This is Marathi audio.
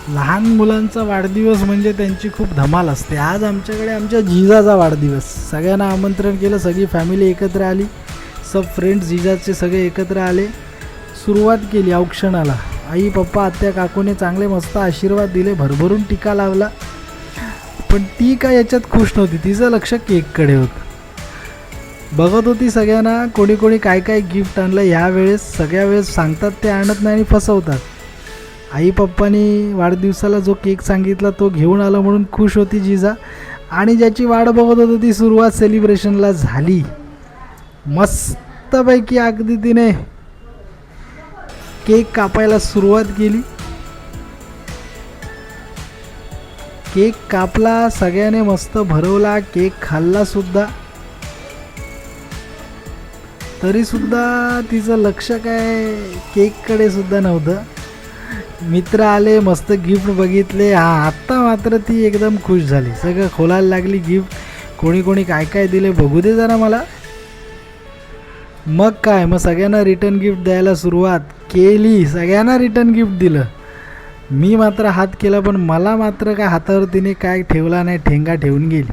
लहान मुलांचा वाढदिवस म्हणजे त्यांची खूप धमाल असते. आज आमच्याकडे आमच्या जिजाचा वाढदिवस, सगळ्यांना आमंत्रण केलं, सगळी फॅमिली एकत्र आली, सब फ्रेंड्स जिजाचे सगळे एकत्र आले. सुरुवात केली औक्षणाला. आई पप्पा आत्या काकूने चांगले मस्त आशीर्वाद दिले, भरभरून टीका लावला. पण ती काय याच्यात खुश नव्हती, तिचं लक्ष केककडे होतं. बघत होती सगळ्यांना कोणी कोणी काय काय गिफ्ट आणलं. ह्यावेळेस सगळ्या वेळेस सांगतात ते आणत नाही आणि फसवतात. आई पप्पानी वाढदिवसाला जो केक सांगितला तो घेऊन आला म्हणून खुश होती जिजा. आणि ज्याची वाट बघत होती ती सुरुवात सेलिब्रेशनला झाली. मस्तपैकी अगदी तिने केक कापायला सुरुवात केली. केक कापला, सगळ्याने मस्त भरवला, केक खाल्ला सुद्धा. तरीसुद्धा तिचं लक्ष काय केककडे सुद्धा नव्हतं. मित्र आले, मस्त गिफ्ट बघितले. आत्ता मात्र ती एकदम खुश झाली, सगळं खोलायला लागली गिफ्ट. कोणी कोणी काय काय दिले बघू दे जरा मला. मग सगळ्यांना रिटर्न गिफ्ट द्यायला सुरुवात केली. सगळ्यांना रिटर्न गिफ्ट दिलं. मी मात्र हात केला, पण मला मात्र काय हातावर तिने काय ठेवला नाही, ठेंगा ठेवून गेली.